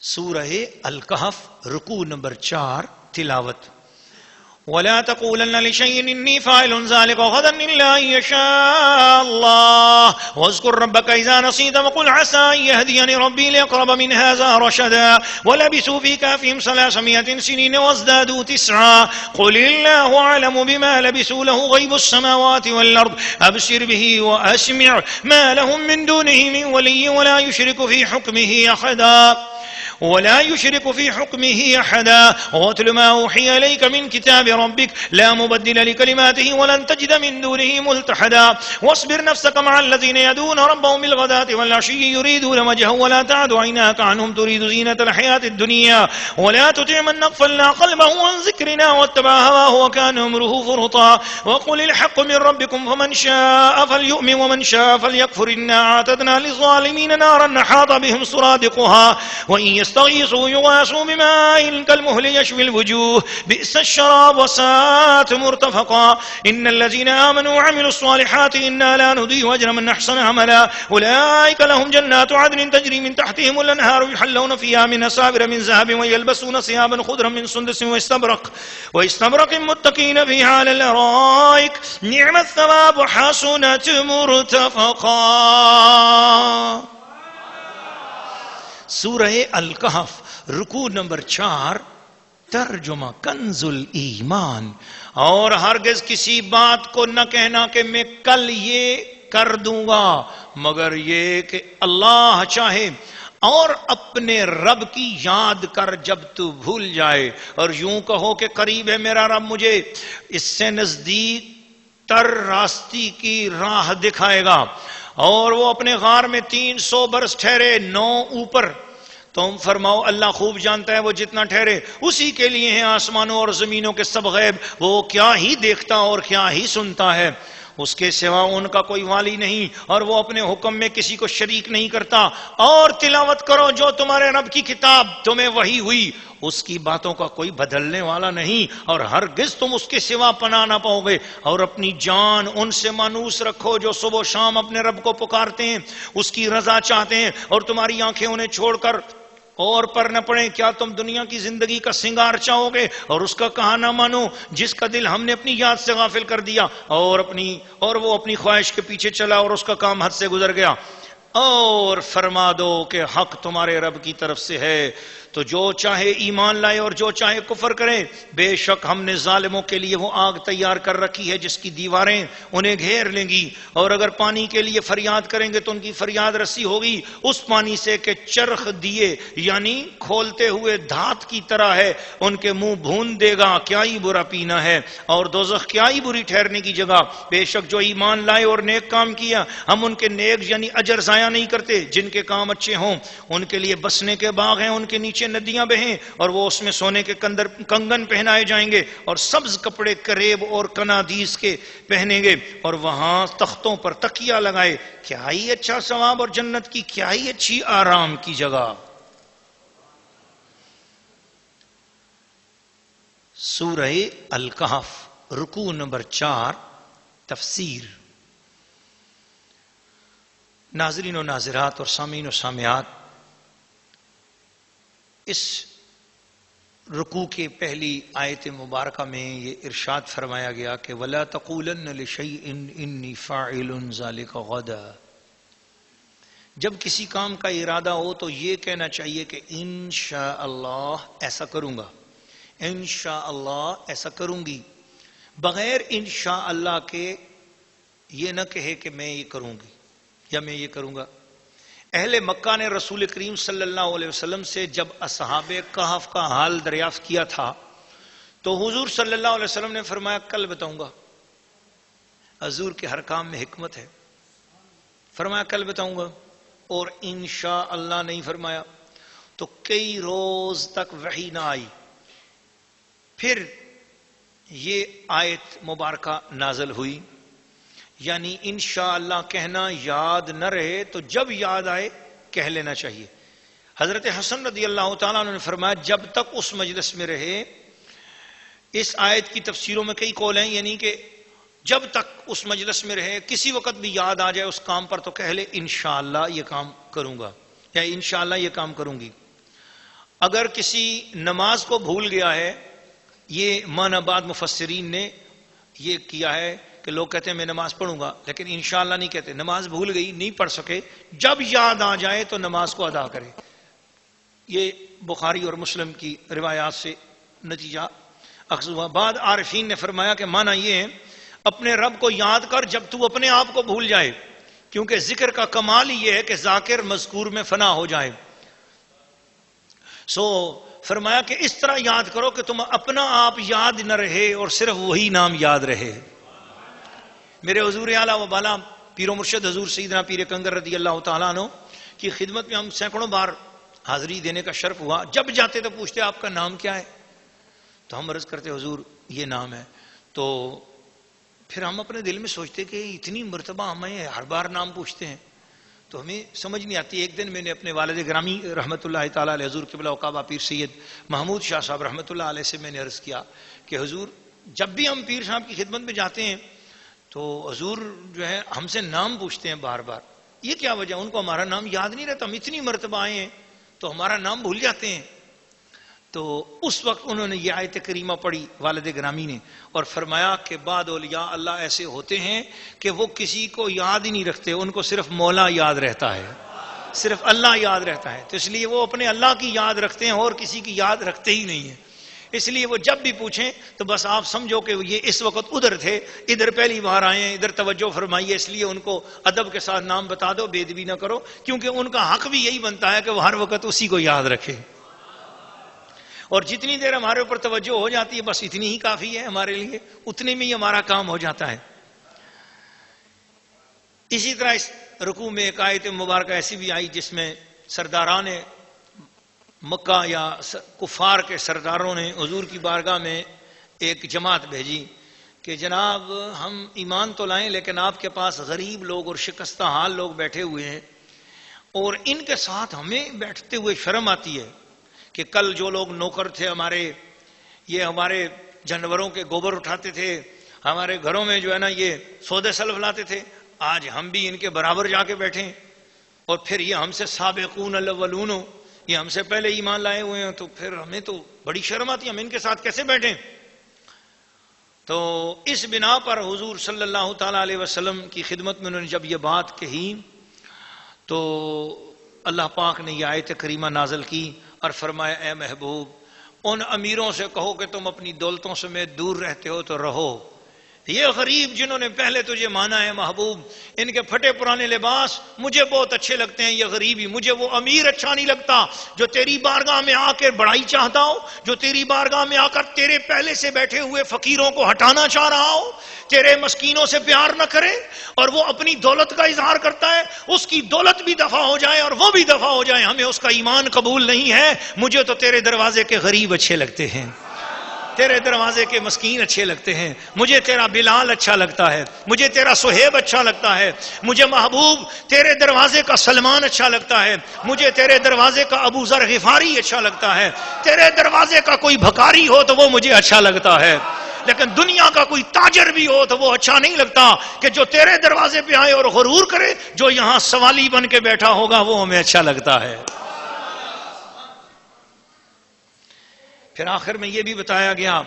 سورہ الکہف رکوع نمبر 4 تلاوت. ولا تقولن لشيء إني فاعل ذلك غدا إلا أن يشاء الله واذكر ربك إذا نسيت وقل عسى أن يهديني ربي لأقرب من هذا رشدا ولبثوا في كهفهم 300 سنين وازدادوا 9 قل الله أعلم بما لبثوا له غيب السماوات والأرض أبصر به وأسمع ما لهم من دونه من ولي ولا يشرك في حكمه أحدا واتل ما أوحي إليك من كتاب ربك لا مبدل لكلماته ولن تجد من دونه ملتحدا واصبر نفسك مع الذين يدعون ربهم بالغداة والعشي يريدون وجهه ولا تعد عيناك عنهم تريد زينة الحياة الدنيا ولا تطع من أغفلنا قلبه عن ذكرنا واتبع هواه وكان أمره فرطا وقل الحق من ربكم فمن شاء فليؤمن ومن شاء فليكفر إنا أعتدنا للظالمين نارا أحاط بهم سرادقها وإن يستغيثوا يغاثوا بماء كالمهل يشوي الوجوه بئس الشراب وساءت مرتفقا إن الذين آمنوا وعملوا الصالحات إنا لا نضيع أجر من أحسن عملا أولئك لهم جنات عدن تجري من تحتهم الأنهار يحلون فيها من أساور من ذهب ويلبسون ثيابا خضرا من سندس واستبرق متكئين فيها على الأرائك نعم الثواب وحسنت مرتفقا. سورہ الکہف رکوع نمبر 4 ترجمہ کنز الایمان. اور ہرگز کسی بات کو نہ کہنا کہ میں کل یہ کر دوں گا مگر یہ کہ اللہ چاہے، اور اپنے رب کی یاد کر جب تو بھول جائے، اور یوں کہو کہ قریب ہے میرا رب، مجھے اس سے نزدیک تر راستی کی راہ دکھائے گا. اور وہ اپنے غار میں 300 برس ٹھہرے، 9 اوپر. تم فرماؤ اللہ خوب جانتا ہے وہ جتنا ٹھہرے، اسی کے لیے ہیں آسمانوں اور زمینوں کے سب غیب، وہ کیا ہی دیکھتا اور کیا ہی سنتا ہے، اس کے سوا ان کا کوئی والی نہیں، اور وہ اپنے حکم میں کسی کو شریک نہیں کرتا. اور تلاوت کرو جو تمہارے رب کی کتاب تمہیں وحی ہوئی، اس کی باتوں کا کوئی بدلنے والا نہیں، اور ہرگز تم اس کے سوا پناہ نہ پاؤ گے. اور اپنی جان ان سے مانوس رکھو جو صبح و شام اپنے رب کو پکارتے ہیں، اس کی رضا چاہتے ہیں، اور تمہاری آنکھیں انہیں چھوڑ کر اور پر نہ پڑیں. کیا تم دنیا کی زندگی کا سنگار چاہو گے اور اس کا کہا نہ مانو جس کا دل ہم نے اپنی یاد سے غافل کر دیا، اور وہ اپنی خواہش کے پیچھے چلا اور اس کا کام حد سے گزر گیا. اور فرما دو کہ حق تمہارے رب کی طرف سے ہے، تو جو چاہے ایمان لائے اور جو چاہے کفر کرے. بے شک ہم نے ظالموں کے لیے وہ آگ تیار کر رکھی ہے جس کی دیواریں انہیں گھیر لیں گی، اور اگر پانی کے لیے فریاد کریں گے تو ان کی فریاد رسی ہوگی اس پانی سے کہ چرخ دیے یعنی کھولتے ہوئے دھات کی طرح ہے، ان کے منہ بھون دے گا. کیا ہی برا پینا ہے، اور دوزخ کیا ہی بری ٹھہرنے کی جگہ. بے شک جو ایمان لائے اور نیک کام کیا ہم ان کے نیک یعنی اجر ضائع نہیں کرتے. جن کے کام اچھے ہوں ان کے لیے بسنے کے باغ ہیں، ان کے نیچے ندیاں بہیں، اور وہ اس میں سونے کے کنگن پہنائے جائیں گے، اور سبز کپڑے کریب اور کنادیس کے پہنیں گے، اور وہاں تختوں پر تکیہ لگائے. کیا ہی اچھا ثواب، اور جنت کی کیا ہی اچھی آرام کی جگہ. سورہ الکہف رکوع نمبر 4 تفسیر. ناظرین و ناظرات اور سامعین و سامعات، اس رکوع کے پہلی آیت مبارکہ میں یہ ارشاد فرمایا گیا کہ وَلَا تَقُولَنَّ لِشَيْءٍ إِنِّي فَاعِلٌ ذَلِكَ غَدًا. جب کسی کام کا ارادہ ہو تو یہ کہنا چاہیے کہ انشاءاللہ ایسا کروں گا، انشاءاللہ ایسا کروں گی. بغیر انشاءاللہ کے یہ نہ کہے کہ میں یہ کروں گی یا میں یہ کروں گا. اہل مکہ نے رسول کریم صلی اللہ علیہ وسلم سے جب اصحاب کہف کا حال دریافت کیا تھا تو حضور صلی اللہ علیہ وسلم نے فرمایا کل بتاؤں گا. حضور کے ہر کام میں حکمت ہے. فرمایا کل بتاؤں گا، اور انشاءاللہ نہیں فرمایا. تو کئی روز تک وحی نہ آئی. پھر یہ آیت مبارکہ نازل ہوئی، یعنی انشاءاللہ کہنا یاد نہ رہے تو جب یاد آئے کہہ لینا چاہیے. حضرت حسن رضی اللہ تعالیٰ عنہ نے فرمایا جب تک اس مجلس میں رہے، اس آیت کی تفسیروں میں کئی قول ہیں، یعنی کہ جب تک اس مجلس میں رہے کسی وقت بھی یاد آ جائے اس کام پر تو کہہ لے انشاءاللہ یہ کام کروں گا یا انشاءاللہ یہ کام کروں گی. اگر کسی نماز کو بھول گیا ہے، یہ معنی بعد مفسرین نے یہ کیا ہے کہ لوگ کہتے ہیں میں نماز پڑھوں گا، لیکن انشاءاللہ نہیں کہتے. نماز بھول گئی، نہیں پڑھ سکے، جب یاد آ جائے تو نماز کو ادا کرے. یہ بخاری اور مسلم کی روایات سے نتیجہ اخذ ہوا. بعد عارفین نے فرمایا کہ معنی یہ ہے اپنے رب کو یاد کر جب تو اپنے آپ کو بھول جائے، کیونکہ ذکر کا کمال ہی یہ ہے کہ ذاکر مذکور میں فنا ہو جائے. فرمایا کہ اس طرح یاد کرو کہ تم اپنا آپ یاد نہ رہے اور صرف وہی نام یاد رہے. میرے حضور اعلیٰ و بالا پیر و مرشد حضور سیدنا پیر کنگر رضی اللہ تعالیٰ عنہ کی خدمت میں ہم سینکڑوں بار حاضری دینے کا شرف ہوا. جب جاتے تو پوچھتے آپ کا نام کیا ہے، تو ہم عرض کرتے حضور یہ نام ہے. تو پھر ہم اپنے دل میں سوچتے کہ اتنی مرتبہ ہمیں ہر بار نام پوچھتے ہیں تو ہمیں سمجھ نہیں آتی. ایک دن میں نے اپنے والد گرامی رحمۃ اللہ تعالیٰ علیہ حضور قبلہ وقابہ پیر سید محمود شاہ صاحب رحمۃ اللہ علیہ سے میں نے عرض کیا کہ حضور جب بھی ہم پیر صاحب کی خدمت میں جاتے ہیں تو حضور جو ہے ہم سے نام پوچھتے ہیں بار بار، یہ کیا وجہ؟ ان کو ہمارا نام یاد نہیں رہتا، ہم اتنی مرتبہ آئے ہیں تو ہمارا نام بھول جاتے ہیں. تو اس وقت انہوں نے یہ آیت کریمہ پڑھی والد گرامی نے اور فرمایا کہ بعد اولیاء اللہ ایسے ہوتے ہیں کہ وہ کسی کو یاد ہی نہیں رکھتے، ان کو صرف مولا یاد رہتا ہے، صرف اللہ یاد رہتا ہے. تو اس لیے وہ اپنے اللہ کی یاد رکھتے ہیں اور کسی کی یاد رکھتے ہی نہیں ہیں. اس لیے وہ جب بھی پوچھیں تو بس آپ سمجھو کہ یہ اس وقت ادھر تھے، ادھر پہلی بار آئے ہیں، ادھر توجہ فرمائیے. اس لیے ان کو ادب کے ساتھ نام بتا دو، بے ادبی نہ کرو، کیونکہ ان کا حق بھی یہی بنتا ہے کہ وہ ہر وقت اسی کو یاد رکھے. اور جتنی دیر ہمارے اوپر توجہ ہو جاتی ہے بس اتنی ہی کافی ہے ہمارے لیے، اتنے میں ہی ہمارا کام ہو جاتا ہے. اسی طرح اس رکوع میں ایک آیت مبارکہ ایسی بھی آئی جس میں سرداران مکہ یا کفار کے سرداروں نے حضور کی بارگاہ میں ایک جماعت بھیجی کہ جناب ہم ایمان تو لائیں لیکن آپ کے پاس غریب لوگ اور شکستہ حال لوگ بیٹھے ہوئے ہیں اور ان کے ساتھ ہمیں بیٹھتے ہوئے شرم آتی ہے کہ کل جو لوگ نوکر تھے ہمارے، یہ ہمارے جانوروں کے گوبر اٹھاتے تھے، ہمارے گھروں میں جو ہے نا یہ سودے سلف لاتے تھے، آج ہم بھی ان کے برابر جا کے بیٹھیں اور پھر یہ ہم سے سابقون الاولون، یہ ہم سے پہلے ایمان لائے ہوئے ہیں، تو پھر ہمیں تو بڑی شرم آتی ہے، ہم ان کے ساتھ کیسے بیٹھیں. تو اس بنا پر حضور صلی اللہ تعالیٰ علیہ وسلم کی خدمت میں انہوں نے جب یہ بات کہی تو اللہ پاک نے یہ آیت کریمہ نازل کی اور فرمایا اے محبوب ان امیروں سے کہو کہ تم اپنی دولتوں سے میں دور رہتے ہو تو رہو. یہ غریب جنہوں نے پہلے تجھے مانا ہے محبوب، ان کے پھٹے پرانے لباس مجھے بہت اچھے لگتے ہیں، یہ غریبی مجھے وہ امیر اچھا نہیں لگتا جو تیری بارگاہ میں آ کر بڑائی چاہتا ہو، جو تیری بارگاہ میں آ کر تیرے پہلے سے بیٹھے ہوئے فقیروں کو ہٹانا چاہ رہا ہو، تیرے مسکینوں سے پیار نہ کرے اور وہ اپنی دولت کا اظہار کرتا ہے، اس کی دولت بھی دفع ہو جائے اور وہ بھی دفع ہو جائے، ہمیں اس کا ایمان قبول نہیں ہے. مجھے تو تیرے دروازے کے غریب اچھے لگتے ہیں، تیرے دروازے کے مسکین اچھے لگتے ہیں، مجھے تیرا بلال اچھا لگتا ہے، مجھے تیرا سہیب اچھا لگتا ہے، مجھے محبوب تیرے دروازے کا سلمان اچھا لگتا ہے، مجھے تیرے دروازے کا ابو ذر غفاری اچھا لگتا ہے، تیرے دروازے کا کوئی بھکاری ہو تو وہ مجھے اچھا لگتا ہے، لیکن دنیا کا کوئی تاجر بھی ہو تو وہ اچھا نہیں لگتا کہ جو تیرے دروازے پہ آئے اور غرور کرے، جو یہاں سوالی بن کے بیٹھا ہوگا وہ ہمیں اچھا لگتا ہے. پھر آخر میں یہ بھی بتایا گیا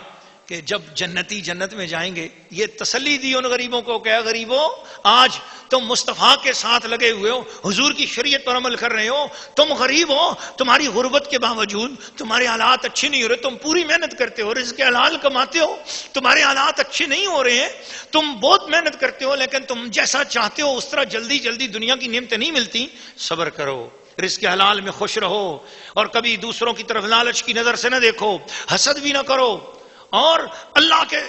کہ جب جنتی جنت میں جائیں گے یہ تسلی دی ان غریبوں کو کہ غریبوں آج تم مصطفیٰ کے ساتھ لگے ہوئے ہو، حضور کی شریعت پر عمل کر رہے ہو، تم غریب ہو، تمہاری غربت کے باوجود تمہارے حالات اچھے نہیں ہو رہے، تم پوری محنت کرتے ہو، رزق حلال کماتے ہو، تمہارے حالات اچھے نہیں ہو رہے ہیں، تم بہت محنت کرتے ہو لیکن تم جیسا چاہتے ہو اس طرح جلدی جلدی دنیا کی نعمتیں نہیں ملتی، صبر کرو، رزق حلال میں خوش رہو اور کبھی دوسروں کی طرف لالچ کی نظر سے نہ دیکھو، حسد بھی نہ کرو اور اللہ کے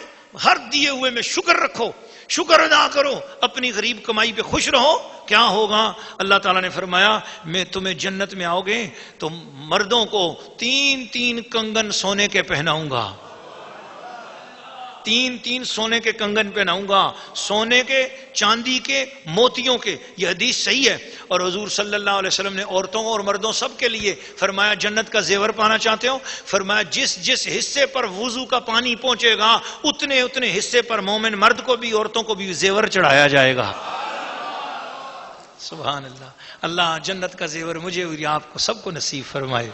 ہر دیے ہوئے میں شکر رکھو، شکر ادا کرو، اپنی غریب کمائی پہ خوش رہو. کیا ہوگا؟ اللہ تعالیٰ نے فرمایا میں تمہیں جنت میں آؤ گے تو مردوں کو 3 کنگن سونے کے پہناؤں گا، 3 سونے کے کنگن پہناؤں گا، سونے کے، چاندی کے، موتیوں کے. یہ حدیث صحیح ہے. اور حضور صلی اللہ علیہ وسلم نے عورتوں اور مردوں سب کے لیے فرمایا جنت کا زیور پانا چاہتے ہو؟ فرمایا جس حصے پر وضو کا پانی پہنچے گا اتنے حصے پر مومن مرد کو بھی عورتوں کو بھی زیور چڑھایا جائے گا. سبحان اللہ. اللہ جنت کا زیور مجھے اور آپ کو سب کو نصیب فرمائے.